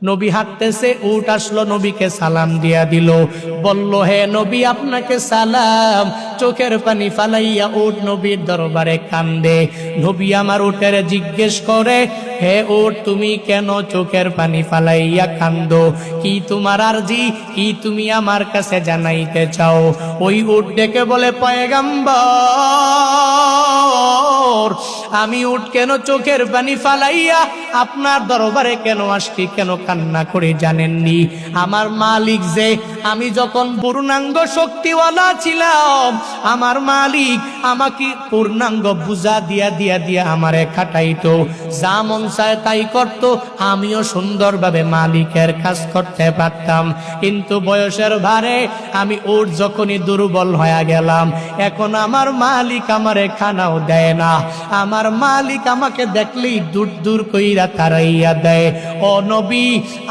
নবী হাঁটতেছে, উট আসলো, নবীকে সালাম দিয়া দিল, বলল হে নবী আপনাকে সালাম। চোখের পানি ফালাইয়া উট নবীর দরবারে কান্দে। নবী আমার উটের জিজ্ঞেস করে, হে উট তুমি কেন চোখের পানি ফালাইয়া কান্দো? কি তোমার আরজি, কি তুমি আমার কাছে জানাইতে চাও? ওই উট ডেকে বলে, পয়গম্বর আমি উট কেন চোখের পানি ফালাইয়া আপনার দরবারে কেন আসছি, কেন কান্না করে জানেননি? আমার মালিক যে, আমি যখন পূর্ণাঙ্গ শক্তিওয়ালা ছিলাম, আমার মালিক আমাকে পূর্ণাঙ্গ বুঝা দিয়া দিয়া দিয়া আমারে খাটাইতো, যা মন চায় তাই করতো, আমিও সুন্দরভাবে মালিকের কাজ করতে পারতাম। কিন্তু বয়সের ভারে আমি ওর যখনই দুর্বল হয়ে গেলাম, এখন আমার মালিক আমারে খানাও দেয় না, আমার মালিক আমাকে দেখলেই দূর দূর কইরা তাড়াইয়া দেয়। ও নবী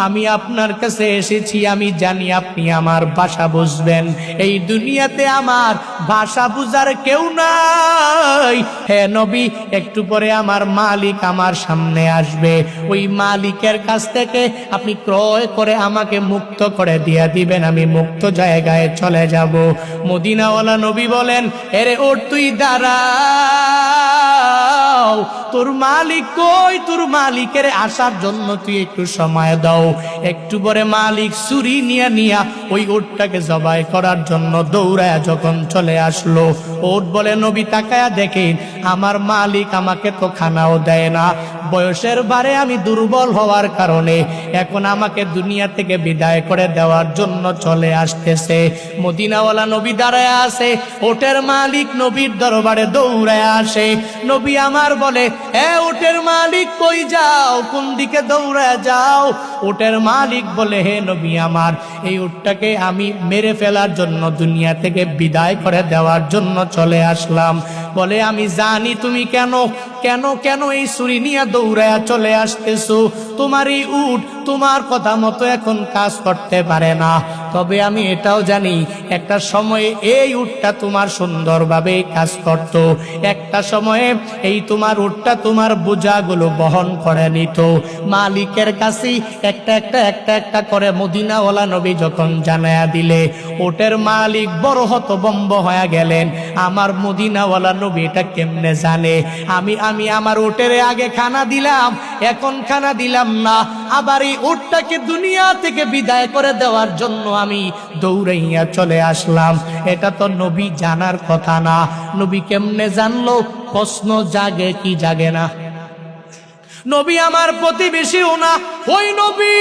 আমি আপনার কাছে এসেছি, আমি জানি আপনি আমার ভাষা বুঝবেন, এই দুনিয়াতে আমার ভাষা বুঝার কেউ নাই। হে নবী একটু পরে আমার মালিক আমার সামনে আসবে, ওই মালিকের কাছ থেকে আপনি ক্রয় করে আমাকে মুক্ত করে দিয়া দিবেন, আমি মুক্ত জায়গায় চলে যাব। মদিনাওয়ালা নবী বলেন, এরে ওর তুই দাঁড়া, তোর মালিক কই? তোর মালিকের আসার জন্য তুই একটু সময় দাও। একটু পরে মালিক ছুরি নিয়া নিয়া ওই উটটাকে জবাই করার জন্য দৌড়ায় যখন চলে আসলো, উট বলে নবী তাকায়া দেখেন আমার মালিক আমাকে তো খানাও দেয় না, বয়সের ভারে আমি দুর্বল হওয়ার কারণে এখন আমাকে দুনিয়া থেকে বিদায় করে দেওয়ার জন্য চলে আসতেছে। মদিনাওয়ালা নবী দাঁড়ায় আছে, উটের মালিক নবীর দরবারে দৌড়ায় আসে। নবী আমার বলে, এ উটের মালিক কই যাও, কোন দিকে দৌড়ায় যাও? উটের মালিক বলে, হে নবী আমার, এই উটটাকে আমি মেরে ফেলার জন্য দুনিয়া থেকে বিদায় করে দেওয়ার জন্য চলে আসলাম। বলে আমি জানি তুমি কেন কেন কেন এই ছুরি নিয়ে দৌড়ায় চলে আসতেছো, তোমার এই উট তোমার কথা মতো এখন কাজ করতে পারে না, তবে আমি এটাও জানি একটা সময়ে এই উটটা তোমার সুন্দরভাবে কাজ করত, একটা সময়ে এই তোমার উটটা তোমার বোঝাগুলো বহন করে নিত। মালিকের কাছে একটা একটা একটা একটা করে মদিনাওয়ালা নবী যখন জানায়া দিলে, উটের মালিক বড় হতভম্ব হয়ে গেলেন, আমার মদিনাওয়ালা নবী এটা কেমনে জানে? আমি আমার উটের আগে খানা দিলাম, এখন খানা দিলাম না, আবার এই উটটাকে দুনিয়া থেকে বিদায় করে দেওয়ার জন্য আমি দৌড়াইয়া চলে আসলাম। এটা তো নবী জানার কথা না, নবী কেমনে জানলো? প্রশ্ন জাগে কি জাগে না? নবী আমার প্রতিবেশীও না, ওই নবী